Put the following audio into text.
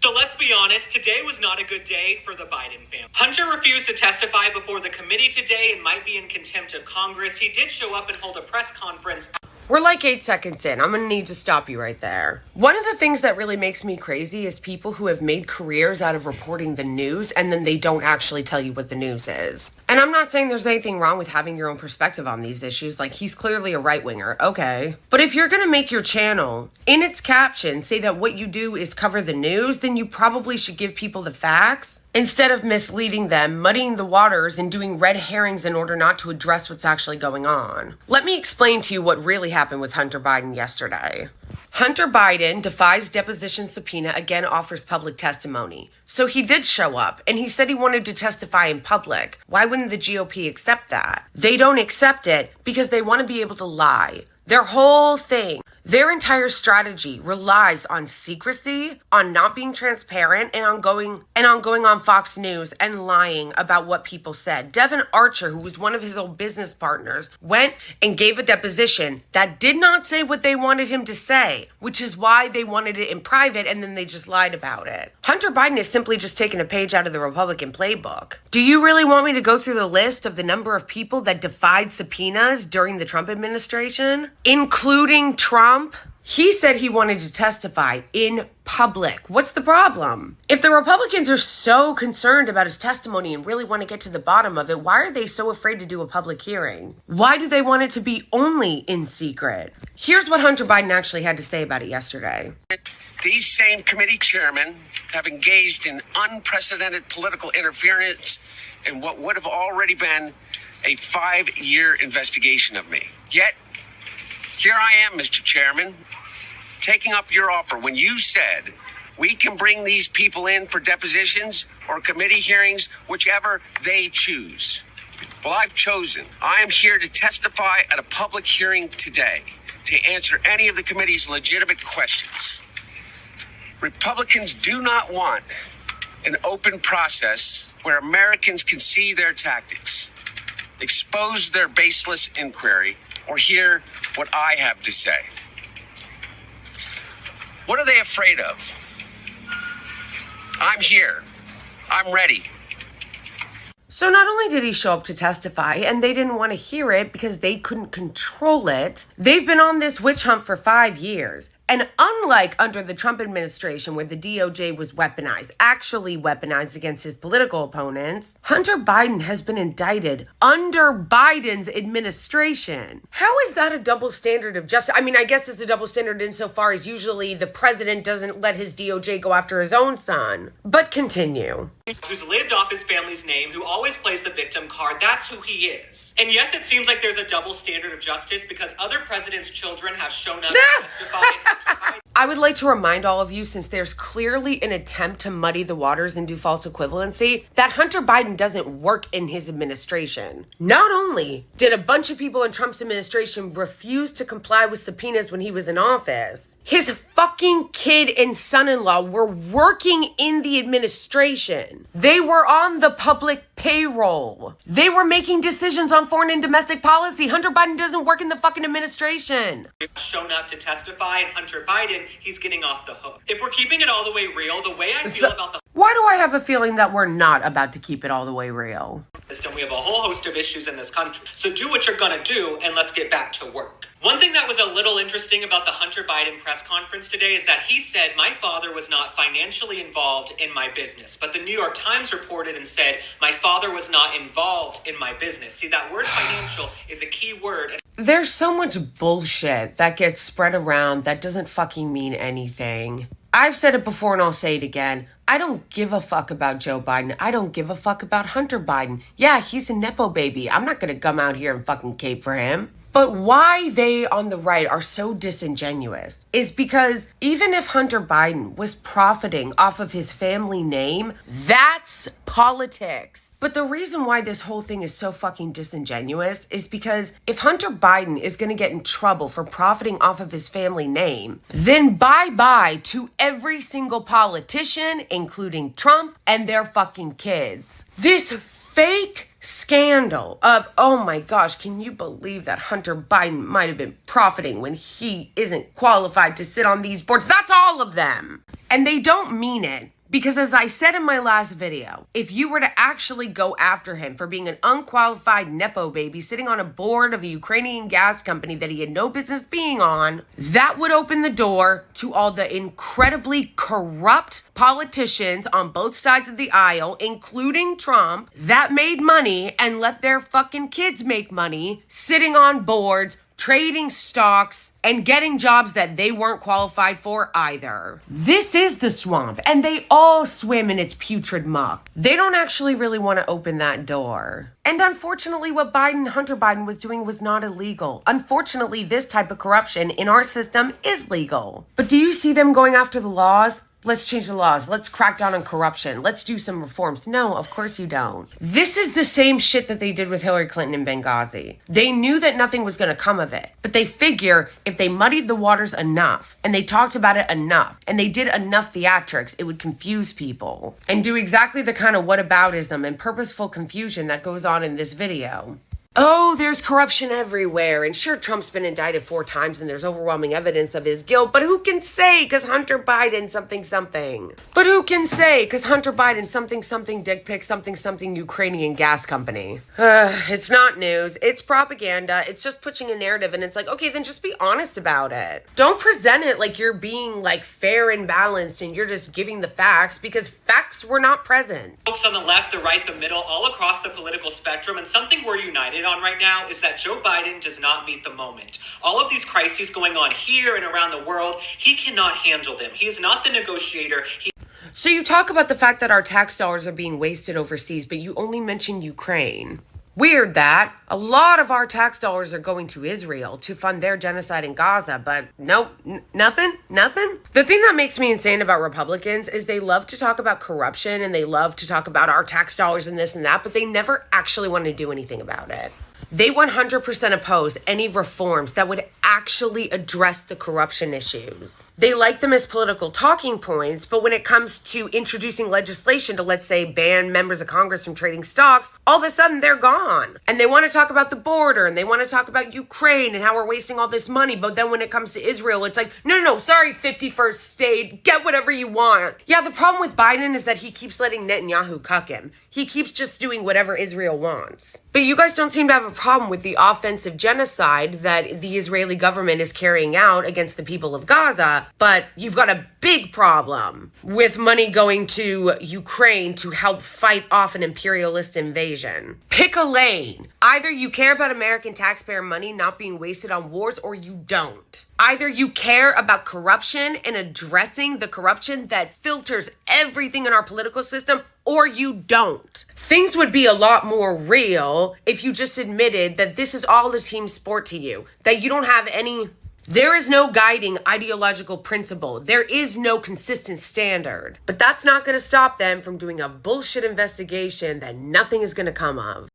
So let's be honest, today was not a good day for the Biden family. Hunter refused to testify before the committee today and might be in contempt of Congress. He did show up and hold a press conference. We're like 8 seconds in. I'm going to need to stop you right there. One of the things that really makes me crazy is people who have made careers out of reporting the news and then they don't actually tell you what the news is. And I'm not saying there's anything wrong with having your own perspective on these issues. Like, he's clearly a right-winger. Okay. But if you're going to make your channel, in its caption, say that what you do is cover the news, then you probably should give people the facts instead of misleading them, muddying the waters, and doing red herrings in order not to address what's actually going on. Let me explain to you what really happened with Hunter Biden yesterday. Hunter Biden defies deposition subpoena, again offers public testimony. So he did show up, and he said he wanted to testify in public. Why wouldn't the GOP accept that? They don't accept it because they want to be able to lie. Their whole thing, their entire strategy relies on secrecy, on not being transparent, and on going on Fox News and lying about what people said. Devin Archer, who was one of his old business partners, went and gave a deposition that did not say what they wanted him to say, which is why they wanted it in private and then they just lied about it. Hunter Biden is simply just taking a page out of the Republican playbook. Do you really want me to go through the list of the number of people that defied subpoenas during the Trump administration? Including Trump? He said he wanted to testify in public. What's the problem? If the Republicans are so concerned about his testimony and really want to get to the bottom of it, why are they so afraid to do a public hearing? Why do they want it to be only in secret? Here's what Hunter Biden actually had to say about it yesterday. These same committee chairmen have engaged in unprecedented political interference in what would have already been a 5-year investigation of me. Yet, here I am, Mr. Chairman, taking up your offer when you said we can bring these people in for depositions or committee hearings, whichever they choose. Well, I've chosen. I am here to testify at a public hearing today to answer any of the committee's legitimate questions. Republicans do not want an open process where Americans can see their tactics, expose their baseless inquiry, or hear what I have to say. What are they afraid of? I'm here. I'm ready. So not only did he show up to testify, and they didn't want to hear it because they couldn't control it, they've been on this witch hunt for 5 years. And unlike under the Trump administration where the DOJ was weaponized, actually weaponized against his political opponents, Hunter Biden has been indicted under Biden's administration. How is that a double standard of justice? I mean, I guess it's a double standard insofar as usually the president doesn't let his DOJ go after his own son. But continue. Who's lived off his family's name, who always plays the victim card. That's who he is. And yes, it seems like there's a double standard of justice because other presidents' children have shown up to testify. I would like to remind all of you, since there's clearly an attempt to muddy the waters and do false equivalency, that Hunter Biden doesn't work in his administration. Not only did a bunch of people in Trump's administration refuse to comply with subpoenas when he was in office, his fucking kid and son-in-law were working in the administration. They were on the public payroll. They were making decisions on foreign and domestic policy. Hunter Biden doesn't work in the fucking administration. Shown up to testify, and Hunter Biden, he's getting off the hook. If we're keeping it all the way real, the way I feel about the why do I have a feeling that we're not about to keep it all the way real? system, we have a whole host of issues in this country. So do what you're gonna do, and let's get back to work. One thing that was a little interesting about the Hunter Biden press conference today is that he said, my father was not financially involved in my business. But the New York Times reported and said, my father was not involved in my business. See, that word financial is a key word. There's so much bullshit that gets spread around that doesn't fucking mean anything. I've said it before and I'll say it again. I don't give a fuck about Joe Biden. I don't give a fuck about Hunter Biden. Yeah, he's a Nepo baby. I'm not gonna come out here and fucking cape for him. But why they on the right are so disingenuous is because even if Hunter Biden was profiting off of his family name, that's politics. But the reason why this whole thing is so fucking disingenuous is because if Hunter Biden is going to get in trouble for profiting off of his family name, then bye-bye to every single politician, including Trump and their fucking kids. This fake scandal of, oh my gosh, can you believe that Hunter Biden might have been profiting when he isn't qualified to sit on these boards? That's all of them. And they don't mean it. Because as I said in my last video, if you were to actually go after him for being an unqualified Nepo baby sitting on a board of a Ukrainian gas company that he had no business being on, that would open the door to all the incredibly corrupt politicians on both sides of the aisle, including Trump, that made money and let their fucking kids make money sitting on boards, trading stocks, and getting jobs that they weren't qualified for either. This is the swamp, and they all swim in its putrid muck. They don't actually really want to open that door. And unfortunately, what Hunter Biden was doing was not illegal. Unfortunately, this type of corruption in our system is legal. But do you see them going after the laws? Let's change the laws. Let's crack down on corruption. Let's do some reforms. No, of course you don't. This is the same shit that they did with Hillary Clinton in Benghazi. They knew that nothing was going to come of it, but they figure if they muddied the waters enough and they talked about it enough and they did enough theatrics, it would confuse people and do exactly the kind of whataboutism and purposeful confusion that goes on in this video. Oh, there's corruption everywhere. And sure, Trump's been indicted 4 times and there's overwhelming evidence of his guilt. But who can say? Because Hunter Biden something. But who can say? Because Hunter Biden something dick pic something Ukrainian gas company. It's not news. It's propaganda. It's just pushing a narrative. And it's like, okay, then just be honest about it. Don't present it like you're being like fair and balanced and you're just giving the facts, because facts were not present. Folks on the left, the right, the middle, all across the political spectrum, and something we're united on right now is that Joe Biden does not meet the moment. All of these crises going on here and around the world, he cannot handle them. He is not the negotiator. So you talk about the fact that our tax dollars are being wasted overseas, but you only mention Ukraine. Weird that. A lot of our tax dollars are going to Israel to fund their genocide in Gaza, but nope, nothing. The thing that makes me insane about Republicans is they love to talk about corruption and they love to talk about our tax dollars and this and that, but they never actually want to do anything about it. They 100% oppose any reforms that would actually address the corruption issues. They like them as political talking points, but when it comes to introducing legislation to, let's say, ban members of Congress from trading stocks, all of a sudden they're gone. And they want to talk about the border, and they want to talk about Ukraine and how we're wasting all this money, but then when it comes to Israel, it's like, no, sorry, 51st state, get whatever you want. Yeah, the problem with Biden is that he keeps letting Netanyahu cuck him. He keeps just doing whatever Israel wants. But you guys don't seem to have a problem with the offensive genocide that the Israeli government is carrying out against the people of Gaza, but you've got a big problem with money going to Ukraine to help fight off an imperialist invasion. Pick a lane. Either you care about American taxpayer money not being wasted on wars, or you don't. Either you care about corruption and addressing the corruption that filters everything in our political system, or you don't. Things would be a lot more real if you just admitted that this is all a team sport to you, that you don't have any... There is no guiding ideological principle. There is no consistent standard. But that's not going to stop them from doing a bullshit investigation that nothing is going to come of.